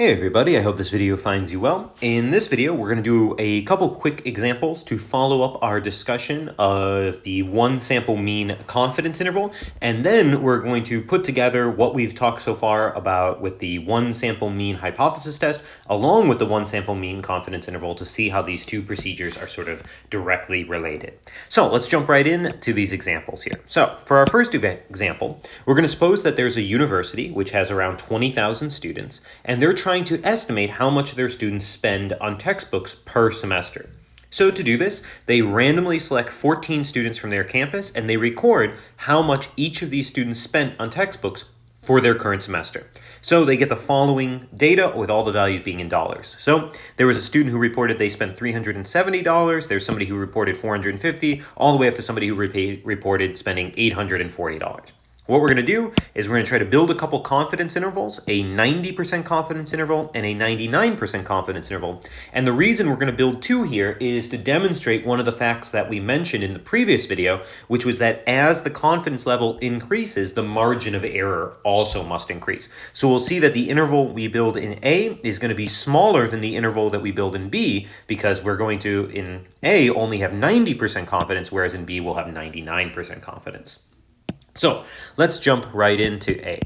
Hey everybody, I hope this video finds you well. In this video, we're going to do a couple quick examples to follow up our discussion of the one sample mean confidence interval, and then we're going to put together what we've talked so far about with the one sample mean hypothesis test, along with the one sample mean confidence interval to see how these two procedures are sort of directly related. So let's jump right in to these examples here. So for our first example, we're going to suppose that there's a university which has around 20,000 students, and they're trying to estimate how much their students spend on textbooks per semester. So to do this, they randomly select 14 students from their campus and they record how much each of these students spent on textbooks for their current semester. So they get the following data with all the values being in dollars. So there was a student who reported they spent $370. There's somebody who reported $450, all the way up to somebody who reported spending $840. What we're going to do is we're going to try to build a couple confidence intervals, a 90% confidence interval and a 99% confidence interval. And the reason we're going to build two here is to demonstrate one of the facts that we mentioned in the previous video, which was that as the confidence level increases, the margin of error also must increase. So we'll see that the interval we build in A is going to be smaller than the interval that we build in B, because we're going to, in A, only have 90% confidence, whereas in B we'll have 99% confidence. So let's jump right into A.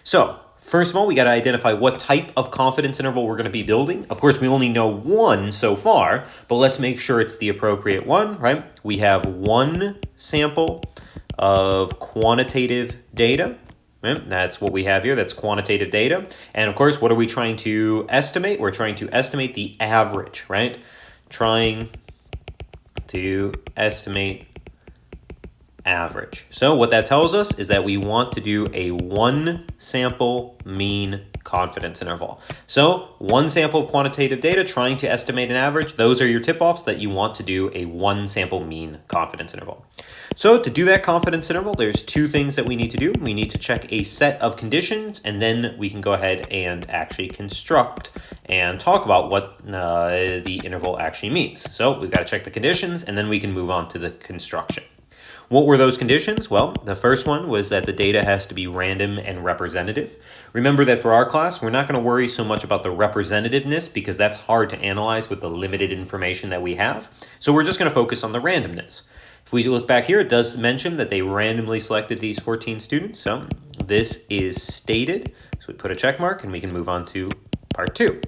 So first of all, we got to identify what type of confidence interval we're going to be building. Of course, we only know one so far, but let's make sure it's the appropriate one, right? We have one sample of quantitative data. Right? That's what we have here. That's quantitative data. And of course, what are we trying to estimate? We're trying to estimate the average, right? Trying to estimate average. So what that tells us is that we want to do a one sample mean confidence interval. So one sample of quantitative data trying to estimate an average, those are your tip-offs that you want to do a one sample mean confidence interval. So to do that confidence interval, there's two things that we need to do. We need to check a set of conditions, and then we can go ahead and actually construct and talk about what the interval actually means. So we've got to check the conditions, and then we can move on to the construction. What were those conditions? Well, the first one was that the data has to be random and representative. Remember that for our class, we're not going to worry so much about the representativeness because that's hard to analyze with the limited information that we have. So we're just going to focus on the randomness. If we look back here, it does mention that they randomly selected these 14 students. So this is stated. So we put a check mark and we can move on to part two.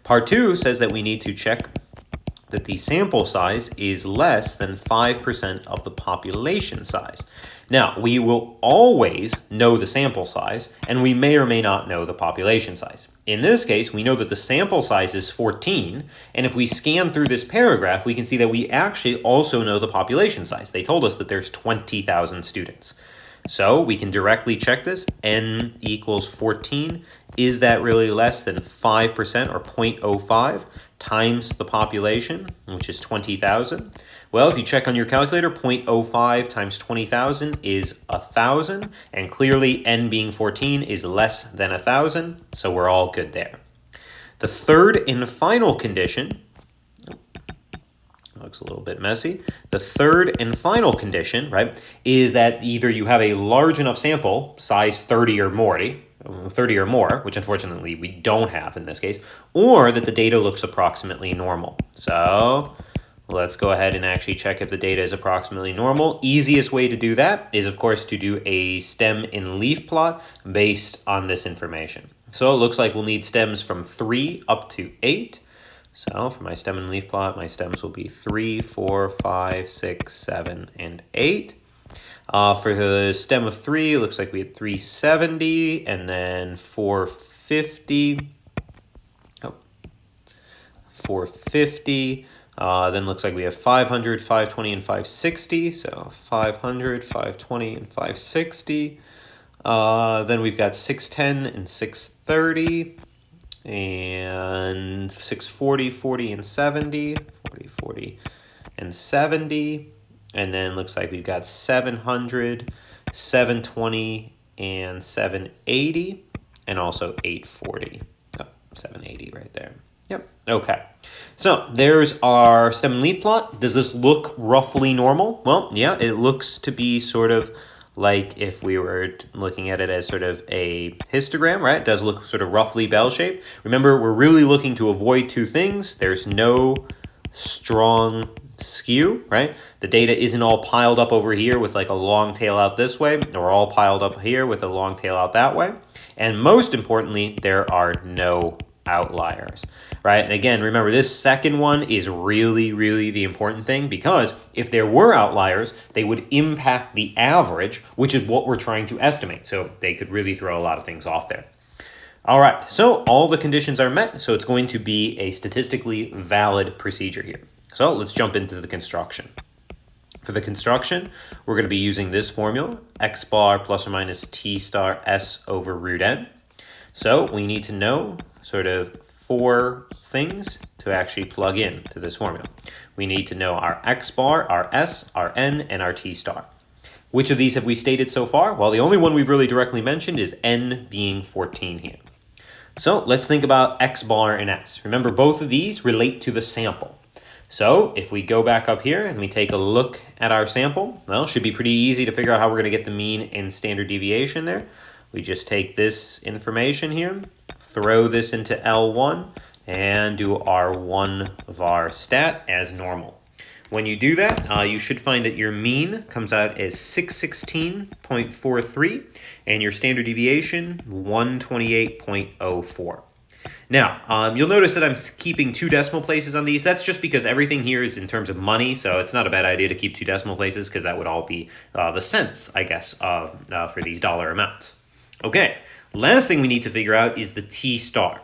Part two says that we need to check that the sample size is less than 5% of the population size. Now, we will always know the sample size, and we may or may not know the population size. In this case, we know that the sample size is 14, and if we scan through this paragraph, we can see that we actually also know the population size. They told us that there's 20,000 students. So we can directly check this. N equals 14. Is that really less than 5% or 0.05 times the population, which is 20,000? Well, if you check on your calculator, 0.05 times 20,000 is 1,000. And clearly N being 14 is less than 1,000. So we're all good there. The third and final condition, looks a little bit messy. The third and final condition, right, is that either you have a large enough sample, size 30 or more, which unfortunately we don't have in this case, or that the data looks approximately normal. So let's go ahead and actually check if the data is approximately normal. Easiest way to do that is, of course, to do a stem and leaf plot based on this information. So it looks like we'll need stems from 3 up to 8. So for my stem and leaf plot, my stems will be 3, 4, 5, 6, 7, and 8. For the stem of 3, it looks like we had 370 and then 450. 450. Then looks like we have 500, 520, and 560. So 500, 520, and 560. Then we've got 610 and 630. And 640, 40, and 70, 40, 40, and 70. And then looks like we've got 700, 720, and 780, and also 840. Oh, 780 right there. Yep, okay. So there's our stem and leaf plot. Does this look roughly normal? Well, yeah, it looks to be sort of like if we were looking at it as sort of a histogram, right? It does look sort of roughly bell-shaped. Remember, we're really looking to avoid two things. There's no strong skew, right? The data isn't all piled up over here with like a long tail out this way, or all piled up here with a long tail out that way. And most importantly, there are no outliers, right? And again, remember, this second one is really, really the important thing, because if there were outliers, they would impact the average, which is what we're trying to estimate. So they could really throw a lot of things off there. All right, so all the conditions are met, so it's going to be a statistically valid procedure here. So let's jump into the construction. For the construction, we're going to be using this formula, x bar plus or minus t star s over root n. So we need to know sort of 4 things to actually plug in to this formula. We need to know our x bar, our s, our n, and our t star. Which of these have we stated so far? Well, the only one we've really directly mentioned is n being 14 here. So let's think about x bar and s. Remember, both of these relate to the sample. So if we go back up here and we take a look at our sample, well, it should be pretty easy to figure out how we're going to get the mean and standard deviation there. We just take this information here, throw this into L1, and do our 1 var stat as normal. When you do that, you should find that your mean comes out as 616.43 and your standard deviation 128.04. Now, you'll notice that I'm keeping 2 decimal places on these. That's just because everything here is in terms of money, so it's not a bad idea to keep 2 decimal places, because that would all be the cents, I guess, for these dollar amounts. Okay, last thing we need to figure out is the t star.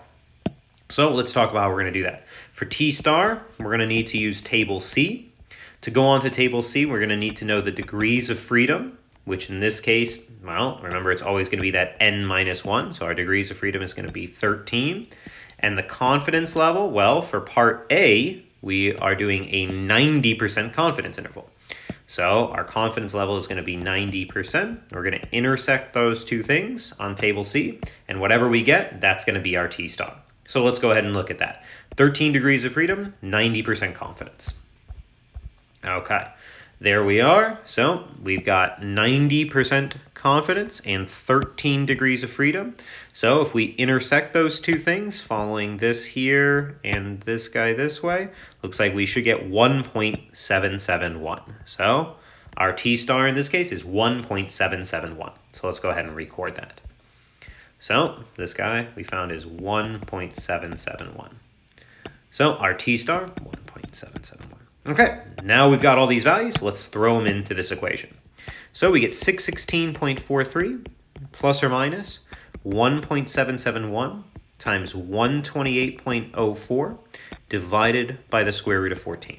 So let's talk about how we're going to do that. For t star, we're going to need to use table C. To go on to table C, we're going to need to know the degrees of freedom, which in this case, well, remember, it's always going to be that n minus 1, so our degrees of freedom is going to be 13. And the confidence level, well, for part A, we are doing a 90% confidence interval. So our confidence level is going to be 90%. We're going to intersect those two things on table C, and whatever we get, that's going to be our t star. So let's go ahead and look at that. 13 degrees of freedom, 90% confidence. Okay, there we are. So we've got 90% confidence and 13 degrees of freedom. So if we intersect those two things, following this here and this guy this way, looks like we should get 1.771. So our t star in this case is 1.771. So let's go ahead and record that. So this guy we found is 1.771. So our t star, 1.771. Okay, now we've got all these values. Let's throw them into this equation. So we get 616.43 plus or minus 1.771 times 128.04 divided by the square root of 14.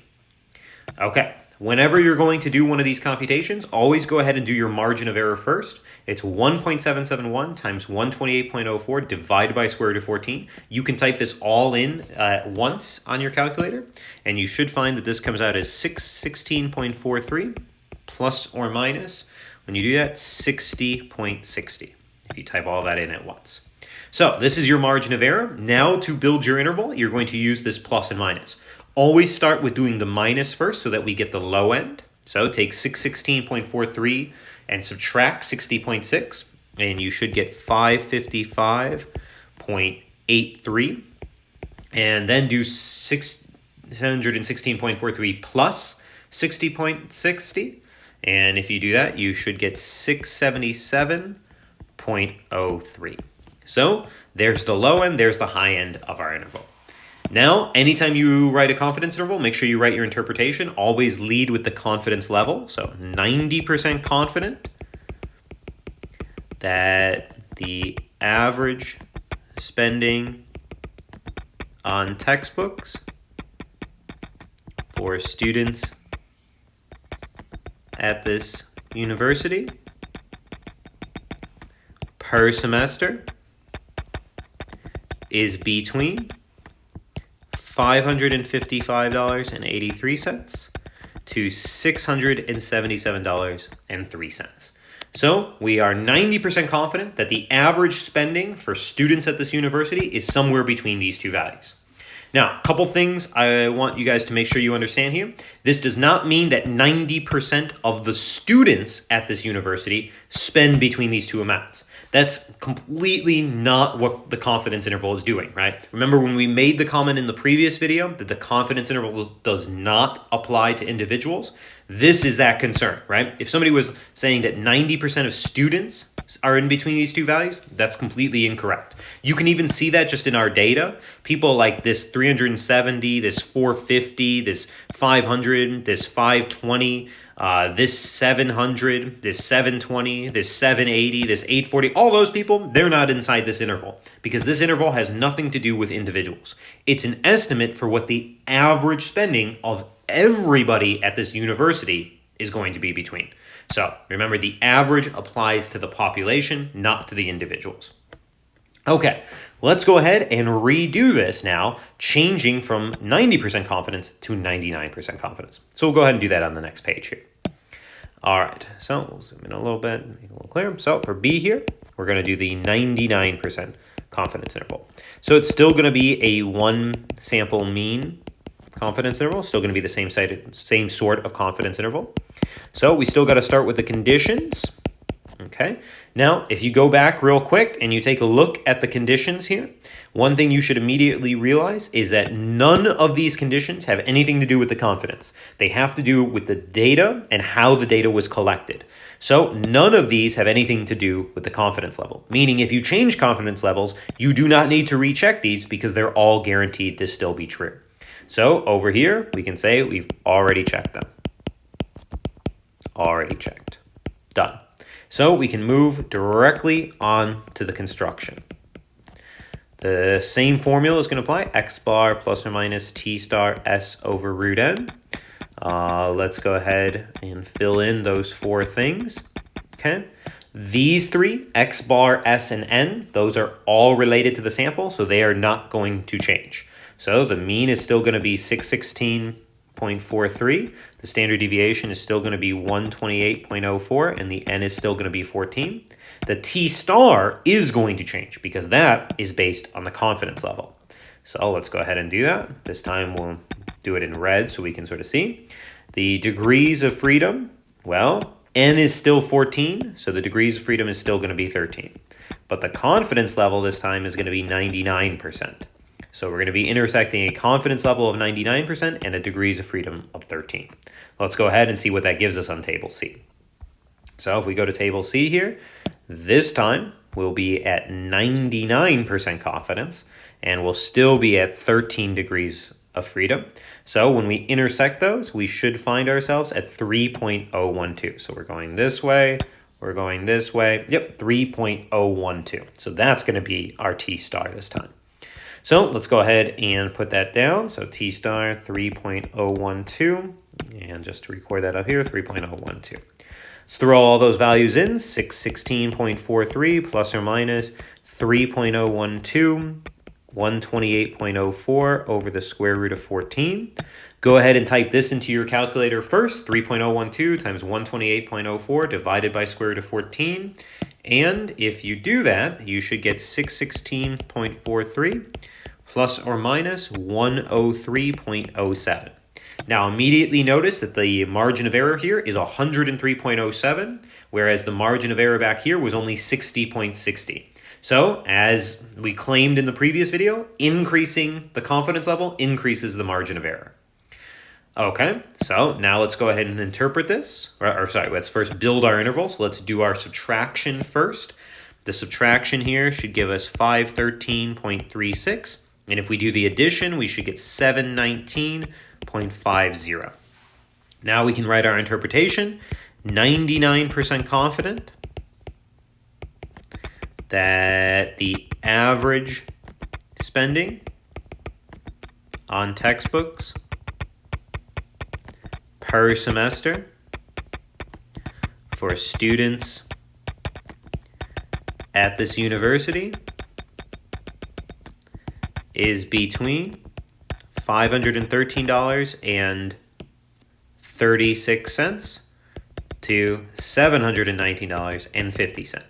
Okay, whenever you're going to do one of these computations, always go ahead and do your margin of error first. It's 1.771 times 128.04 divided by square root of 14. You can type this all in once on your calculator, and you should find that this comes out as 616.43 plus or minus, when you do that, 60.60, if you type all that in at once. So this is your margin of error. Now to build your interval, you're going to use this plus and minus. Always start with doing the minus first so that we get the low end. So take 616.43 and subtract 60.6, and you should get 555.83. And then do 616.43 plus 60.60. And if you do that, you should get 677.03. So there's the low end, there's the high end of our interval. Now, anytime you write a confidence interval, make sure you write your interpretation. Always lead with the confidence level. So 90% confident that the average spending on textbooks for students at this university per semester is between $555.83 to $677.03. So we are 90% confident that the average spending for students at this university is somewhere between these two values. Now, a couple things I want you guys to make sure you understand here. This does not mean that 90% of the students at this university spend between these two amounts. That's completely not what the confidence interval is doing, right? Remember when we made the comment in the previous video that the confidence interval does not apply to individuals? This is that concern, right? If somebody was saying that 90% of students are in between these two values, that's completely incorrect. You can even see that just in our data. People like this 370, this 450, this 500, this 520, this 700, this 720, this 780, this 840, all those people, they're not inside this interval because this interval has nothing to do with individuals. It's an estimate for what the average spending of everybody at this university is going to be between. So remember, the average applies to the population, not to the individuals. Okay, let's go ahead and redo this now, changing from 90% confidence to 99% confidence. So we'll go ahead and do that on the next page here. All right, so we'll zoom in a little bit, make it a little clearer. So for B here, we're going to do the 99% confidence interval. So it's still going to be a one sample mean confidence interval, still going to be the same sort of confidence interval. So we still got to start with the conditions. Okay, now if you go back real quick and you take a look at the conditions here, one thing you should immediately realize is that none of these conditions have anything to do with the confidence. They have to do with the data and how the data was collected. So none of these have anything to do with the confidence level, meaning if you change confidence levels, you do not need to recheck these because they're all guaranteed to still be true. So over here, we can say we've already checked them. Already checked. Done. So we can move directly on to the construction. The same formula is going to apply, x bar plus or minus t star s over root n. Let's go ahead and fill in those four things. Okay. These three, x bar, s, and n, those are all related to the sample, so they are not going to change. So the mean is still going to be 616.43. The standard deviation is still going to be 128.04, and the n is still going to be 14. The t star is going to change because that is based on the confidence level. So let's go ahead and do that. This time we'll do it in red so we can sort of see. The degrees of freedom, well, n is still 14, so the degrees of freedom is still going to be 13. But the confidence level this time is going to be 99%. So we're going to be intersecting a confidence level of 99% and a degrees of freedom of 13. Let's go ahead and see what that gives us on table C. So if we go to table C here, this time we'll be at 99% confidence and we'll still be at 13 degrees of freedom. So when we intersect those, we should find ourselves at 3.012. So we're going this way, we're going this way. Yep, 3.012. So that's going to be our T star this time. So let's go ahead and put that down. So T star 3.012, and just to record that up here, 3.012. Let's throw all those values in, 616.43 plus or minus 3.012, 128.04 over the square root of 14. Go ahead and type this into your calculator first, 3.012 times 128.04 divided by square root of 14. And if you do that, you should get 616.43 plus or minus 103.07. Now immediately notice that the margin of error here is 103.07, whereas the margin of error back here was only 60.60. So as we claimed in the previous video, increasing the confidence level increases the margin of error. Okay, so now let's go ahead and interpret this. Let's first build our intervals. Let's do our subtraction first. The subtraction here should give us 513.36. And if we do the addition, we should get 719.50. Now we can write our interpretation. 99% confident that the average spending on textbooks per semester for students at this university is between $513.36 to $719.50.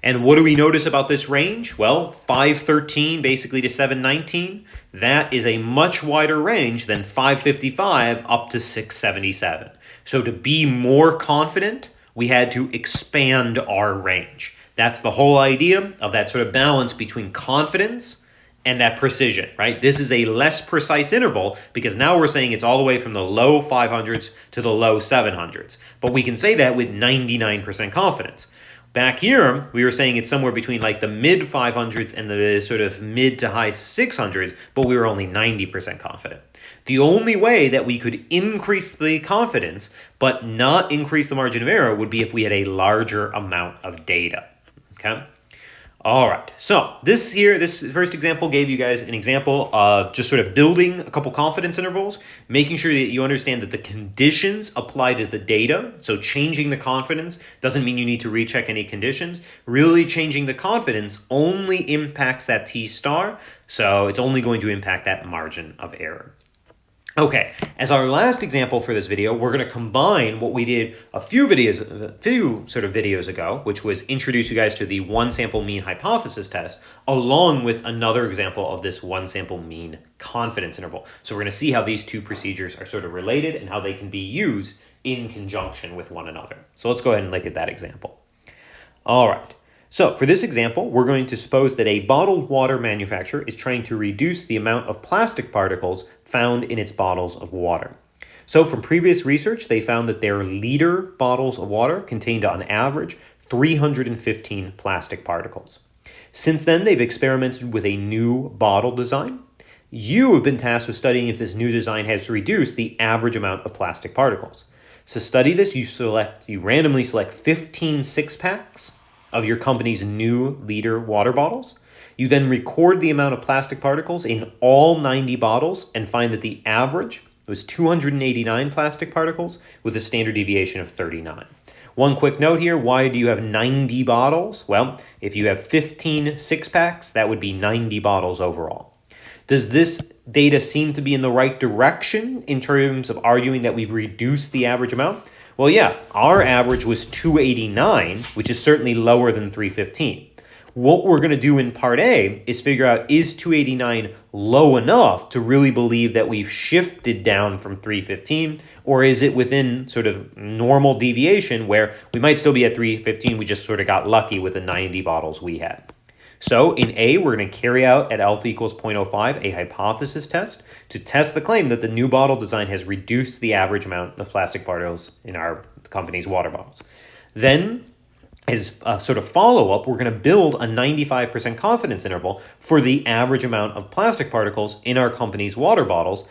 And what do we notice about this range? Well, 513 basically to 719, that is a much wider range than 555 up to 677. So to be more confident, we had to expand our range. That's the whole idea of that sort of balance between confidence and that precision, right? This is a less precise interval because now we're saying it's all the way from the low 500s to the low 700s. But we can say that with 99% confidence. Back here, we were saying it's somewhere between like the mid 500s and the sort of mid to high 600s, but we were only 90% confident. The only way that we could increase the confidence but not increase the margin of error would be if we had a larger amount of data. Okay? All right, so this first example gave you guys an example of just sort of building a couple confidence intervals, making sure that you understand that the conditions apply to the data. So changing the confidence doesn't mean you need to recheck any conditions. Really changing the confidence only impacts that T star, so it's only going to impact that margin of error. Okay, as our last example for this video, we're going to combine what we did a few sort of videos ago, which was introduce you guys to the one sample mean hypothesis test, along with another example of this one sample mean confidence interval. So we're going to see how these two procedures are sort of related and how they can be used in conjunction with one another. So let's go ahead and look at that example. All right. So for this example, we're going to suppose that a bottled water manufacturer is trying to reduce the amount of plastic particles found in its bottles of water. So from previous research, they found that their liter bottles of water contained on average 315 plastic particles. Since then, they've experimented with a new bottle design. You have been tasked with studying if this new design has reduced the average amount of plastic particles. To study this, you randomly select 15 six-packs of your company's new liter water bottles. You then record the amount of plastic particles in all 90 bottles and find that the average was 289 plastic particles with a standard deviation of 39. One quick note here, why do you have 90 bottles? Well, if you have 15 six-packs, that would be 90 bottles overall. Does this data seem to be in the right direction in terms of arguing that we've reduced the average amount? Well, yeah, our average was 289, which is certainly lower than 315. What we're going to do in part A is figure out, is 289 low enough to really believe that we've shifted down from 315, or is it within sort of normal deviation where we might still be at 315, we just sort of got lucky with the 90 bottles we had. So in A, we're going to carry out at alpha equals 0.05 a hypothesis test to test the claim that the new bottle design has reduced the average amount of plastic particles in our company's water bottles. Then, as a sort of follow-up, we're going to build a 95% confidence interval for the average amount of plastic particles in our company's water bottles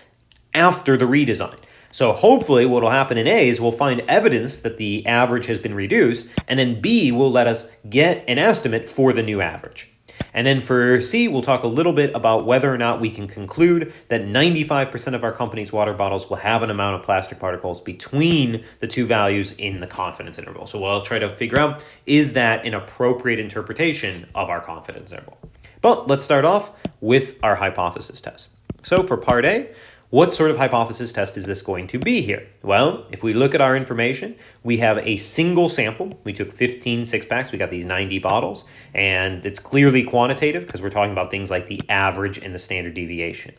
after the redesign. So hopefully what will happen in A is we'll find evidence that the average has been reduced, and then B will let us get an estimate for the new average. And then for C, we'll talk a little bit about whether or not we can conclude that 95% of our company's water bottles will have an amount of plastic particles between the two values in the confidence interval. So we'll try to figure out, is that an appropriate interpretation of our confidence interval? But let's start off with our hypothesis test. So for part A, what sort of hypothesis test is this going to be here? Well, if we look at our information, we have a single sample. We took 15 six-packs. We got these 90 bottles, and it's clearly quantitative because we're talking about things like the average and the standard deviation.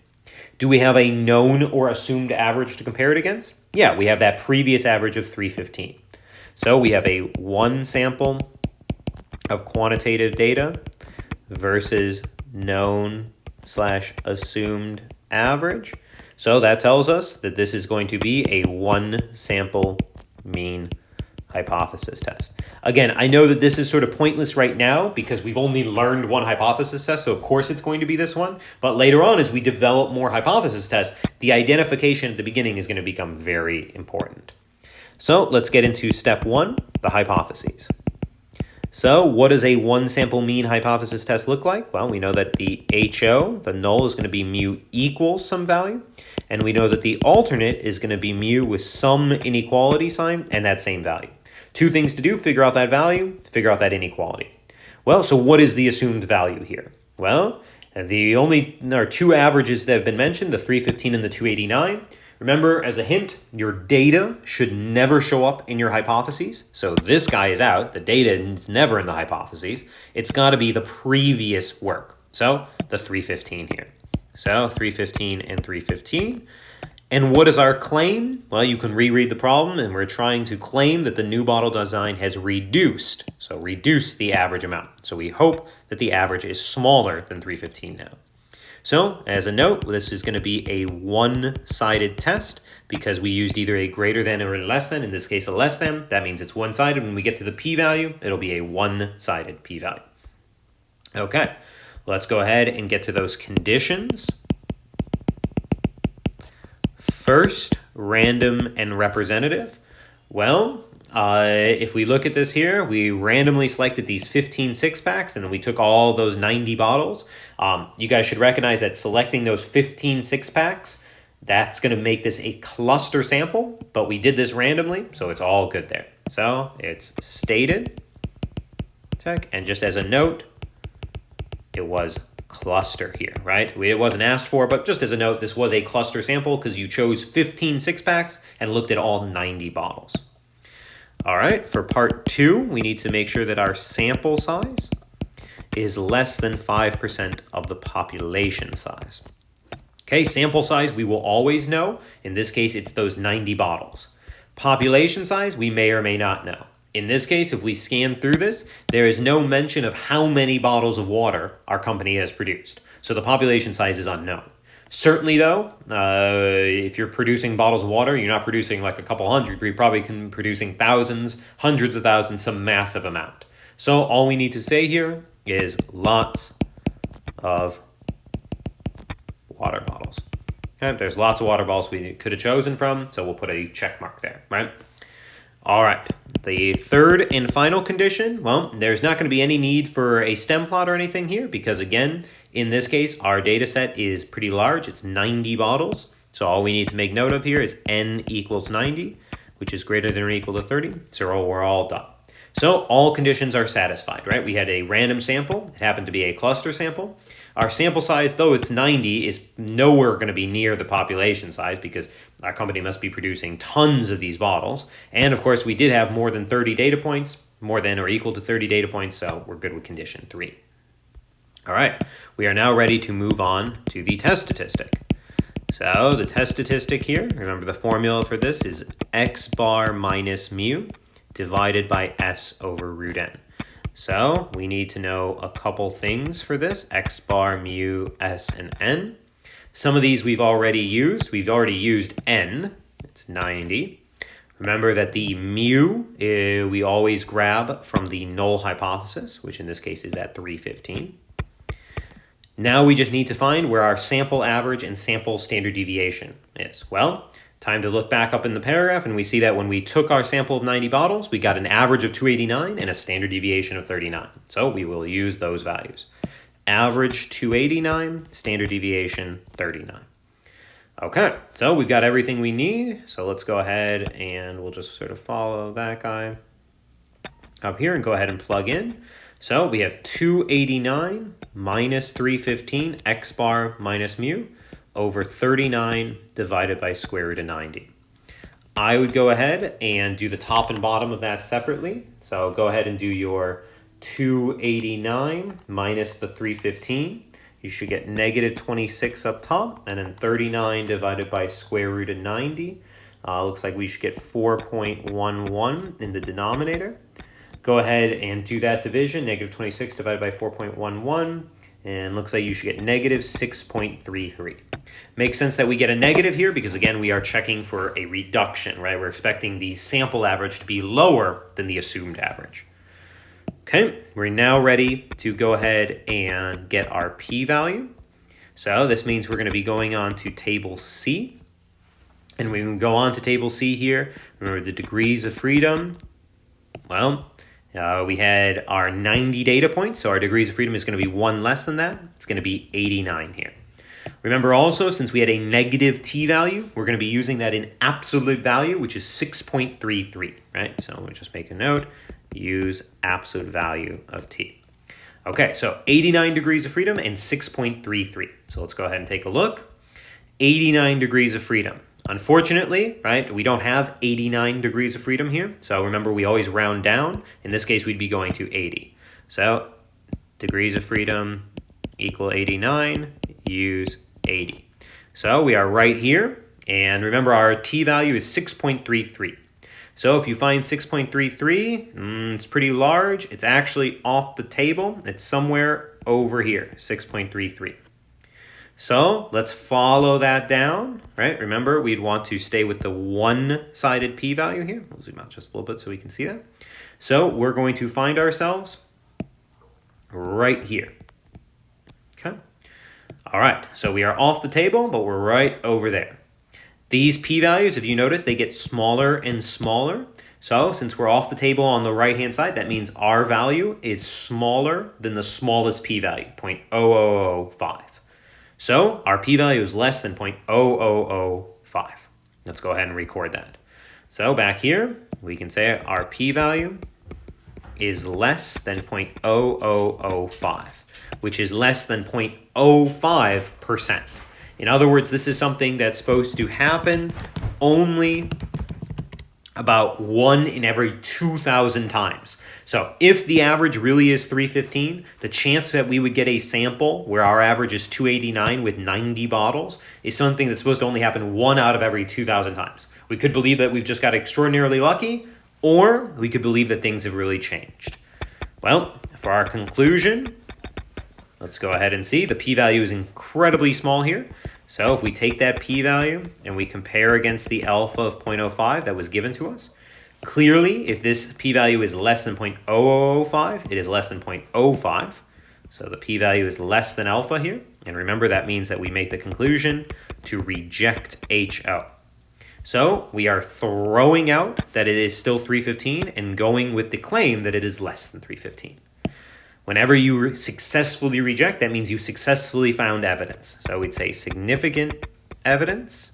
Do we have a known or assumed average to compare it against? Yeah, we have that previous average of 315. So we have a one sample of quantitative data versus known/assumed average. So that tells us that this is going to be a one sample mean hypothesis test. Again, I know that this is sort of pointless right now because we've only learned one hypothesis test, so of course it's going to be this one. But later on, as we develop more hypothesis tests, the identification at the beginning is going to become very important. So let's get into step one, the hypotheses. So what does a one sample mean hypothesis test look like? Well, we know that the HO, the null, is going to be mu equals some value. And we know that the alternate is going to be mu with some inequality sign and that same value. Two things to do: figure out that value, figure out that inequality. Well, so what is the assumed value here? Well, there are two averages that have been mentioned, the 315 and the 289. Remember, as a hint, your data should never show up in your hypotheses. So this guy is out. The data is never in the hypotheses. It's got to be the previous work. So the 315 here. So 315 and 315. And what is our claim? Well, you can reread the problem, and we're trying to claim that the new bottle design has reduced. So reduce the average amount. So we hope that the average is smaller than 315 now. So as a note, this is going to be a one-sided test because we used either a greater than or a less than, in this case a less than. That means it's one-sided. When we get to the p-value, it'll be a one-sided p-value. Okay, let's go ahead and get to those conditions. First, random and representative. Well, if we look at this here, we randomly selected these 15 six-packs and then we took all those 90 bottles. You guys should recognize that selecting those 15 six-packs, that's going to make this a cluster sample, but we did this randomly, so it's all good there. So it's stated, check, and just as a note, it was cluster here, right? It wasn't asked for, but just as a note, this was a cluster sample because you chose 15 six-packs and looked at all 90 bottles. All right, for part 2, we need to make sure that our sample size is less than 5% of the population size. Okay, sample size we will always know. In this case, it's those 90 bottles. Population size we may or may not know. In this case, if we scan through this, there is no mention of how many bottles of water our company has produced. So the population size is unknown. Certainly, though, if you're producing bottles of water, you're not producing like a couple hundred. You're probably producing thousands, hundreds of thousands, some massive amount. So all we need to say here is lots of water bottles. Okay, there's lots of water bottles we could have chosen from, so we'll put a check mark there, right? All right, the third and final condition, well, there's not going to be any need for a stem plot or anything here because, again, in this case, our data set is pretty large. It's 90 bottles. So all we need to make note of here is n equals 90, which is greater than or equal to 30. So we're all done. So all conditions are satisfied, right? We had a random sample. It happened to be a cluster sample. Our sample size, though it's 90, is nowhere going to be near the population size because our company must be producing tons of these bottles. And of course, we did have more than 30 data points, more than or equal to 30 data points, so we're good with condition 3. All right, we are now ready to move on to the test statistic. So the test statistic here, remember the formula for this is x bar minus mu divided by s over root n. So we need to know a couple things for this, x bar, mu, s, and n. Some of these we've already used. We've already used n, it's 90. Remember that the mu, we always grab from the null hypothesis, which in this case is at 315. Now we just need to find where our sample average and sample standard deviation is. Well, time to look back up in the paragraph, and we see that when we took our sample of 90 bottles, we got an average of 289 and a standard deviation of 39. So we will use those values. Average 289, standard deviation 39. Okay, so we've got everything we need. So let's go ahead and we'll just sort of follow that guy up here and go ahead and plug in. So we have 289 minus 315 x bar minus mu over 39 divided by square root of 90. I would go ahead and do the top and bottom of that separately. So go ahead and do your 289 minus the 315. You should get negative 26 up top, and then 39 divided by square root of 90. Looks like we should get 4.11 in the denominator. Go ahead and do that division, negative 26 divided by 4.11, and looks like you should get negative 6.33. Makes sense that we get a negative here because, again, we are checking for a reduction, right? We're expecting the sample average to be lower than the assumed average. Okay, we're now ready to go ahead and get our p-value. So this means we're going to be going on to table C. And we can go on to table C here. Remember the degrees of freedom. Well, we had our 90 data points, so our degrees of freedom is going to be one less than that. It's going to be 89 here. Remember also, since we had a negative t-value, we're going to be using that in absolute value, which is 6.33, right? So we'll just make a note, use absolute value of t. Okay, so 89 degrees of freedom and 6.33. So let's go ahead and take a look. 89 degrees of freedom. Unfortunately, right, we don't have 89 degrees of freedom here. So remember, we always round down. In this case, we'd be going to 80. So degrees of freedom equal 89, use 80. So we are right here. And remember, our t-value is 6.33. So if you find 6.33, it's pretty large. It's actually off the table. It's somewhere over here, 6.33. So let's follow that down, right? Remember, we'd want to stay with the one-sided p-value here. We'll zoom out just a little bit so we can see that. So we're going to find ourselves right here. Okay. All right, so we are off the table, but we're right over there. These p-values, if you notice, they get smaller and smaller. So since we're off the table on the right-hand side, that means our value is smaller than the smallest p-value, 0.0005. So our p-value is less than 0.0005. Let's go ahead and record that. So back here, we can say our p-value is less than 0.0005, which is less than 0.05%. In other words, this is something that's supposed to happen only about 1 in every 2,000 times. So if the average really is 315, the chance that we would get a sample where our average is 289 with 90 bottles is something that's supposed to only happen 1 out of every 2,000 times. We could believe that we've just got extraordinarily lucky, or we could believe that things have really changed. Well, for our conclusion, let's go ahead and see. The p-value is incredibly small here. So if we take that p-value and we compare against the alpha of 0.05 that was given to us, clearly if this p-value is less than 0.0005, it is less than 0.05. So the p-value is less than alpha here. And remember, that means that we make the conclusion to reject HO. So we are throwing out that it is still 315 and going with the claim that it is less than 315. Whenever you successfully reject, that means you successfully found evidence. So we'd say significant evidence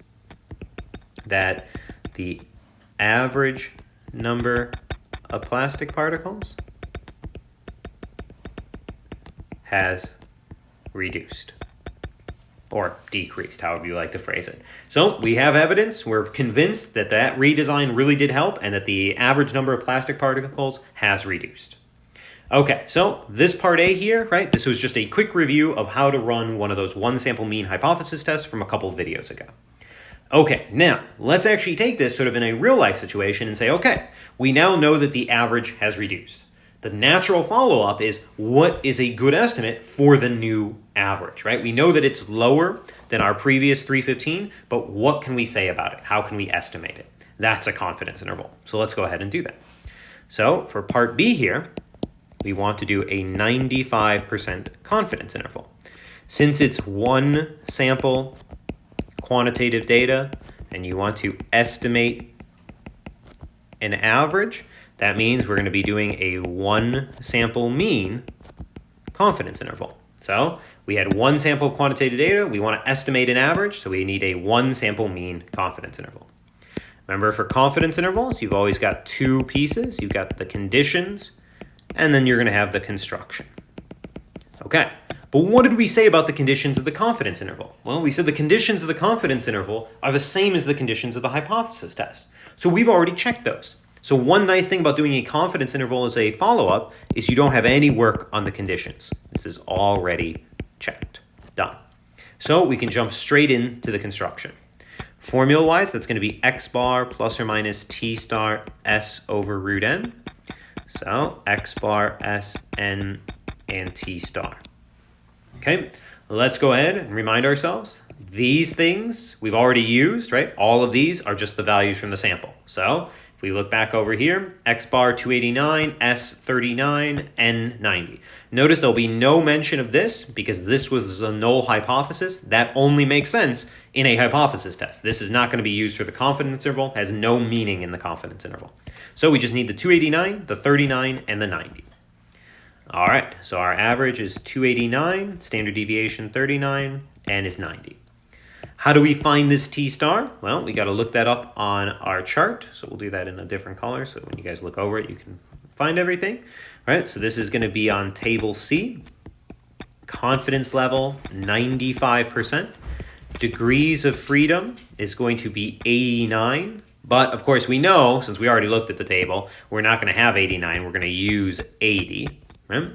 that the average number of plastic particles has reduced or decreased, however you like to phrase it. So we have evidence. We're convinced that that redesign really did help and that the average number of plastic particles has reduced. Okay, so this part A here, right, this was just a quick review of how to run one of those one sample mean hypothesis tests from a couple of videos ago. Okay, now let's actually take this sort of in a real life situation and say, okay, we now know that the average has reduced. The natural follow-up is, what is a good estimate for the new average, right? We know that it's lower than our previous 315, but what can we say about it? How can we estimate it? That's a confidence interval. So let's go ahead and do that. So for part B here, we want to do a 95% confidence interval. Since it's one sample quantitative data and you want to estimate an average, that means we're going to be doing a one sample mean confidence interval. So we had one sample quantitative data, we want to estimate an average, so we need a one sample mean confidence interval. Remember, for confidence intervals, you've always got two pieces. You've got the conditions, and then you're going to have the construction. Okay, but what did we say about the conditions of the confidence interval? Well, we said the conditions of the confidence interval are the same as the conditions of the hypothesis test. So we've already checked those. So one nice thing about doing a confidence interval as a follow-up is you don't have any work on the conditions. This is already checked. Done. So we can jump straight into the construction. Formula-wise, that's going to be x bar plus or minus t star s over root n. So x bar, s, n, and t star. Okay, let's go ahead and remind ourselves. These things we've already used, right? All of these are just the values from the sample. So if we look back over here, x bar 289, s 39, n 90. Notice there'll be no mention of this because this was a null hypothesis. That only makes sense in a hypothesis test. This is not going to be used for the confidence interval, has no meaning in the confidence interval. So we just need the 289, the 39, and the 90. All right, so our average is 289, standard deviation 39, and is 90. How do we find this t star? Well, we got to look that up on our chart. So we'll do that in a different color. So when you guys look over it, you can find everything. All right, so this is going to be on table C. Confidence level, 95%. degrees of freedom is going to be 89. But of course we know, since we already looked at the table, we're not going to have 89. We're going to use 80. Right?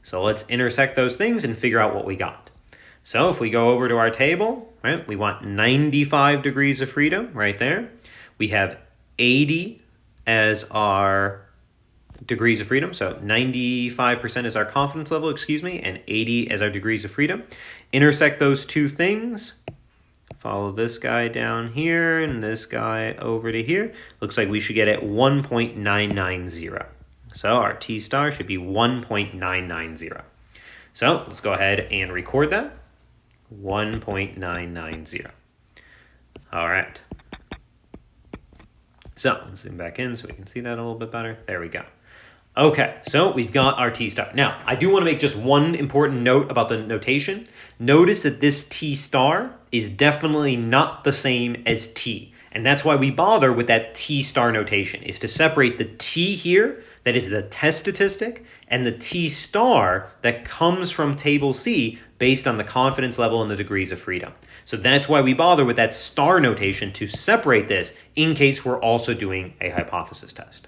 So let's intersect those things and figure out what we got. So if we go over to our table, right, we want 95 degrees of freedom right there. We have 80 as our degrees of freedom. So 95% is our confidence level, and 80 as our degrees of freedom. Intersect those two things. Follow this guy down here and this guy over to here. Looks like we should get at 1.990. So our T star should be 1.990. So let's go ahead and record that. 1.990. All right. So let's zoom back in so we can see that a little bit better. There we go. Okay, so we've got our T star. Now, I do want to make just one important note about the notation. Notice that this T star is definitely not the same as T. And that's why we bother with that T star notation, is to separate the T here, that is the test statistic, and the T star that comes from table C based on the confidence level and the degrees of freedom. So that's why we bother with that star notation, to separate this in case we're also doing a hypothesis test.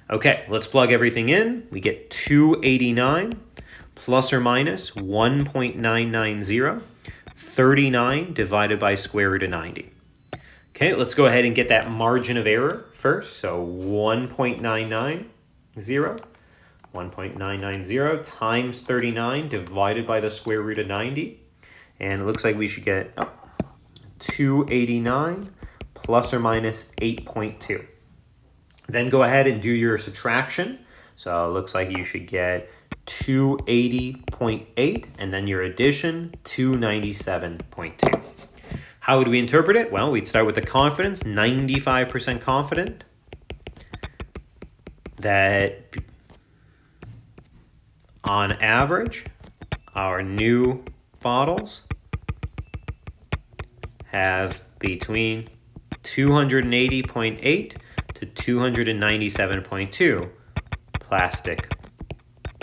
Okay, let's plug everything in. We get 289 plus or minus 1.990, 39 divided by square root of 90. Okay, let's go ahead and get that margin of error first. So 1.990, 1.990 times 39 divided by the square root of 90. And it looks like we should get 289 plus or minus 8.2. Then go ahead and do your subtraction. So it looks like you should get 280.8, and then your addition, 297.2. How would we interpret it? Well, we'd start with the confidence, 95% confident that on average, our new bottles have between 280.8 to 297.2 plastic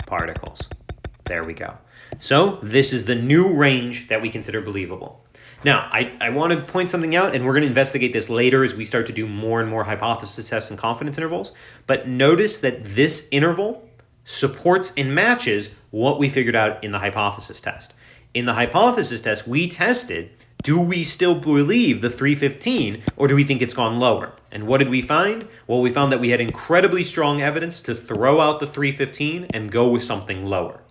particles. There we go. So this is the new range that we consider believable. Now, I want to point something out, and we're going to investigate this later as we start to do more and more hypothesis tests and confidence intervals. But notice that this interval supports and matches what we figured out in the hypothesis test. In the hypothesis test, we tested, do we still believe the 315, or do we think it's gone lower? And what did we find? Well, we found that we had incredibly strong evidence to throw out the 315 and go with something lower.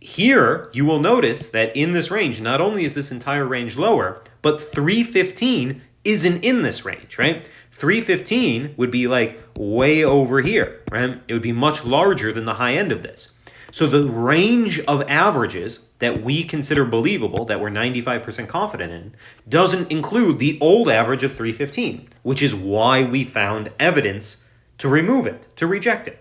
Here, you will notice that in this range, not only is this entire range lower, but 315 isn't in this range, right? 315 would be like way over here, right? It would be much larger than the high end of this. So the range of averages that we consider believable, that we're 95% confident in, doesn't include the old average of 315, which is why we found evidence to remove it, to reject it.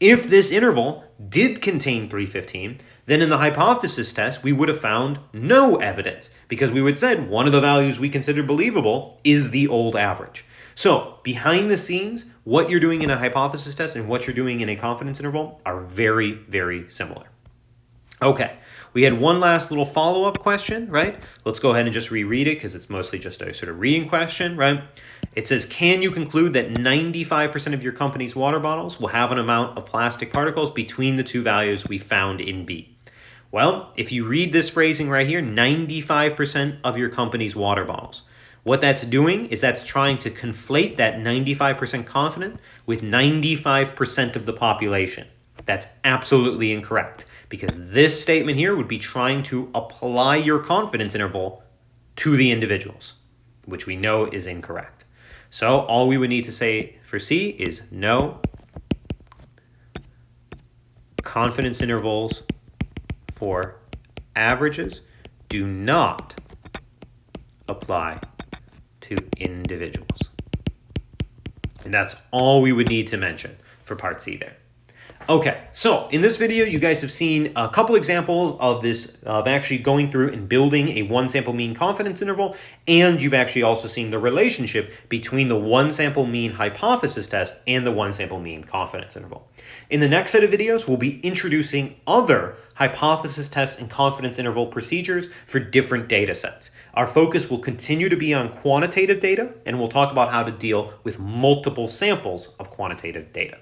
If this interval did contain 315, then in the hypothesis test, we would have found no evidence, because we would have said one of the values we consider believable is the old average. So behind the scenes, what you're doing in a hypothesis test and what you're doing in a confidence interval are very, very similar. Okay, we had one last little follow-up question, right? Let's go ahead and just reread it because it's mostly just a sort of reading question, right? It says, can you conclude that 95% of your company's water bottles will have an amount of plastic particles between the two values we found in B? Well, if you read this phrasing right here, 95% of your company's water bottles. What that's doing is that's trying to conflate that 95% confident with 95% of the population. That's absolutely incorrect, because this statement here would be trying to apply your confidence interval to the individuals, which we know is incorrect. So all we would need to say for C is no, confidence intervals for averages do not apply to individuals. And that's all we would need to mention for part C there. Okay, so in this video, you guys have seen a couple examples of this, of actually going through and building a one sample mean confidence interval, and you've actually also seen the relationship between the one sample mean hypothesis test and the one sample mean confidence interval. In the next set of videos, we'll be introducing other hypothesis tests and confidence interval procedures for different data sets. Our focus will continue to be on quantitative data, and we'll talk about how to deal with multiple samples of quantitative data.